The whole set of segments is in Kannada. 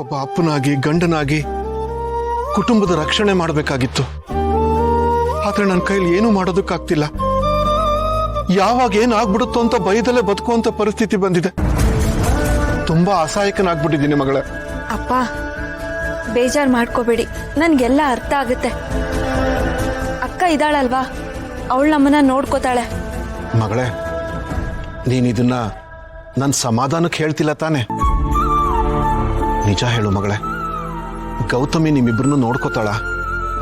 ಒಬ್ಬ ಅಪ್ಪನಾಗಿ ಗಂಡನಾಗಿ ಕುಟುಂಬದ ರಕ್ಷಣೆ ಮಾಡಬೇಕಾಗಿತ್ತು. ಆದ್ರೆ ನನ್ನ ಕೈಲಿ ಏನೂ ಮಾಡೋದಕ್ಕಾಗ್ತಿಲ್ಲ. ಯಾವಾಗ ಏನಾಗ್ಬಿಡುತ್ತೋ ಅಂತ ಭಯದಲ್ಲೇ ಬದುಕುವಂತ ಪರಿಸ್ಥಿತಿ ಬಂದಿದೆ. ತುಂಬಾ ಅಸಹಾಯಕನಾಗ್ಬಿಟ್ಟಿದ್ದೀನಿ ಮಗಳೇ. ಅಪ್ಪ ಬೇಜಾರು ಮಾಡ್ಕೋಬೇಡಿ, ನನ್ಗೆಲ್ಲ ಅರ್ಥ ಆಗುತ್ತೆ. ಅಕ್ಕ ಇದ್ದಾಳಲ್ವಾ, ಅವಳು ನಮ್ಮನ್ನ ನೋಡ್ಕೋತಾಳೆ. ಮಗಳೇ, ನೀನಿದನ್ನ ನನ್ನ ಸಮಾಧಾನಕ್ಕೆ ಹೇಳ್ತಿಲ್ಲ ತಾನೆ? ನಿಜ ಹೇಳು ಮಗಳೇ, ಗೌತಮಿ ನಿಮ್ಮಿಬ್ರನ್ನು ನೋಡ್ಕೋತಾಳ?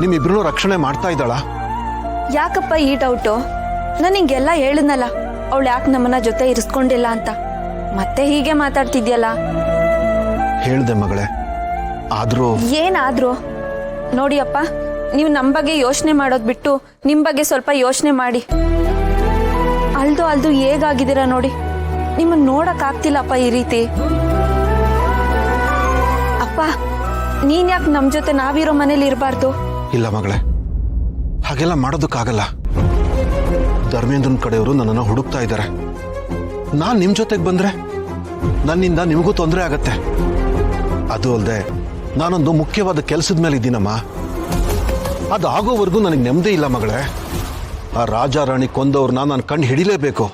ನಿಮ್ಮಿಬ್ರನ್ನು ರಕ್ಷಣೆ ಮಾಡ್ತಾ ಇದ್ದಾಳ? ಯಾಕಪ್ಪ ಈ ಡೌಟು? ನಾನು ಹಿಂಗೆಲ್ಲ ಹೇಳಿದ್ನಲ್ಲ, ಅವಳು ಯಾಕೆ ನಮ್ಮನ್ನ ಜೊತೆ ಇರಿಸ್ಕೊಂಡಿಲ್ಲ ಅಂತ. ಮತ್ತೆ ಹೀಗೆ ಮಾತಾಡ್ತಿದ್ಯಲ್ಲ. ಹೇಳ್ದೆ ಮಗಳೇ, ಆದ್ರೂ ಏನಾದ್ರೂ ನೋಡಿ ಅಪ್ಪ, ನೀವು ನಮ್ಮ ಬಗ್ಗೆ ಯೋಚನೆ ಮಾಡೋದ್ ಬಿಟ್ಟು ನಿಮ್ ಬಗ್ಗೆ ಸ್ವಲ್ಪ ಯೋಚನೆ ಮಾಡಿ. ಅಲ್ದು ಹೇಗಾಗಿದ್ದೀರಾ ನೋಡಿ, ನಿಮ್ಮನ್ನ ನೋಡಕ್ ಆಗ್ತಿಲ್ಲಪ್ಪ ಈ ರೀತಿ. ಅಪ್ಪ ನೀನ್ ಯಾಕೆ ನಮ್ ಜೊತೆ ನಾವಿರೋ ಮನೇಲಿ ಇರಬಾರ್ದು? ಇಲ್ಲ ಮಗಳೇ, ಹಾಗೆಲ್ಲ ಮಾಡೋದಕ್ಕಾಗಲ್ಲ. ಧರ್ಮೇಂದ್ರನ್ ಕಡೆಯವರು ನನ್ನನ್ನು ಹುಡುಕ್ತಾ ಇದ್ದಾರೆ. ನಾನ್ ನಿಮ್ ಜೊತೆಗೆ ಬಂದ್ರೆ ನನ್ನಿಂದ ನಿಮಗೂ ತೊಂದರೆ ಆಗತ್ತೆ. ಅದು ಅಲ್ಲದೆ ನಾನೊಂದು ಮುಖ್ಯವಾದ ಕೆಲಸದ ಮೇಲೆ ಇದ್ದೀನಮ್ಮ. ಅದು ಆಗೋವರೆಗೂ ನನಗೆ ನೆಮ್ಮದಿ ಇಲ್ಲ ಮಗಳೇ. ಆ ರಾಜ ರಾಣಿ ಕೊಂದವ್ರನ್ನ ನಾನು ಕಂಡು ಹಿಡಿಲೇಬೇಕು.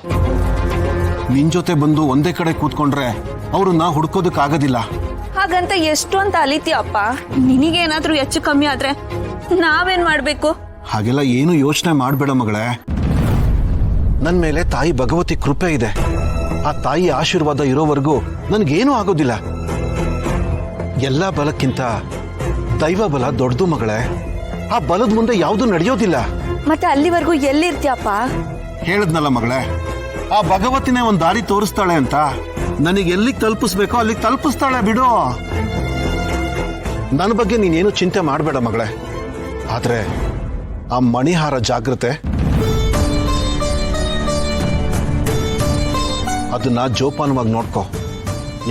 ನಿನ್ ಜೊತೆ ಬಂದು ಒಂದೇ ಕಡೆ ಕೂತ್ಕೊಂಡ್ರೆ ಅವ್ರನ್ನ ಹುಡ್ಕೋದಕ್ಕಾಗೋದಿಲ್ಲ. ಹಾಗಂತ ಎಷ್ಟು ಅಂತ ಅಲಿತೀಯಪ್ಪ? ನಿನಗೇನಾದ್ರೂ ಹೆಚ್ಚು ಕಮ್ಮಿ ಆದ್ರೆ ನಾವೇನ್ ಮಾಡ್ಬೇಕು? ಹಾಗೆಲ್ಲ ಏನು ಯೋಚನೆ ಮಾಡಬೇಡ ಮಗಳೇ. ನನ್ನ ಮೇಲೆ ತಾಯಿ ಭಗವತಿ ಕೃಪೆ ಇದೆ. ಆ ತಾಯಿ ಆಶೀರ್ವಾದ ಇರೋವರೆಗೂ ನನ್ಗೇನೂ ಆಗೋದಿಲ್ಲ. ಎಲ್ಲ ಬಲಕ್ಕಿಂತ ದೈವ ಬಲ ದೊಡ್ಡದು ಮಗಳೇ. ಆ ಬಲದ ಮುಂದೆ ಯಾವುದು ನಡೆಯೋದಿಲ್ಲ. ಮತ್ತೆ ಅಲ್ಲಿವರೆಗೂ ಎಲ್ಲಿರ್ತೀಯಪ್ಪ? ಹೇಳದ್ನಲ್ಲ ಮಗಳೇ, ಆ ಭಗವತಿನೇ ಒಂದ್ ದಾರಿ ತೋರಿಸ್ತಾಳೆ ಅಂತ. ನನಗೆ ಎಲ್ಲಿಗೆ ತಲುಪಿಸ್ಬೇಕೋ ಅಲ್ಲಿಗೆ ತಲುಪಿಸ್ತಾಳೆ ಬಿಡು. ನನ್ನ ಬಗ್ಗೆ ನೀನೇನು ಚಿಂತೆ ಮಾಡಬೇಡ ಮಗಳೇ. ಆದ್ರೆ ಆ ಮಣಿಹಾರ ಜಾಗ್ರತೆ, ಅದನ್ನ ಜೋಪಾನವಾಗಿ ನೋಡ್ಕೋ.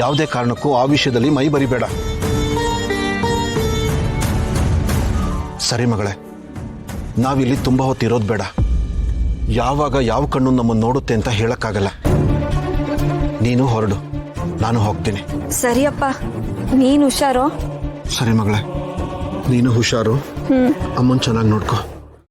ಯಾವುದೇ ಕಾರಣಕ್ಕೂ ಆ ವಿಷಯದಲ್ಲಿ ಮೈ ಬರಿಬೇಡ. ಸರಿ ಮಗಳೇ, ನಾವಿಲ್ಲಿ ತುಂಬಾ ಹೊತ್ತಿರೋದು ಬೇಡ. ಯಾವಾಗ ಯಾವ ಕಣ್ಣು ನಮ್ಮನ್ನು ನೋಡುತ್ತೆ ಅಂತ ಹೇಳಕ್ಕಾಗಲ್ಲ. ನೀನು ಹೊರಡು, ನಾನು ಹೋಗ್ತೀನಿ. ಸರಿಯಪ್ಪ, ನೀನ್ ಹುಷಾರು. ಸರಿ ಮಗಳೇ, ನೀನು ಹುಷಾರು. ಅಮ್ಮನ್ ಚೆನ್ನಾಗಿ ನೋಡ್ಕೋ.